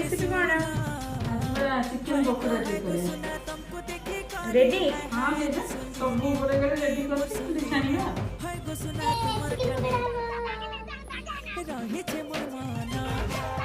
recipe कौन chicken pakora ready हाँ सब रेडी कर रही छे मोर माना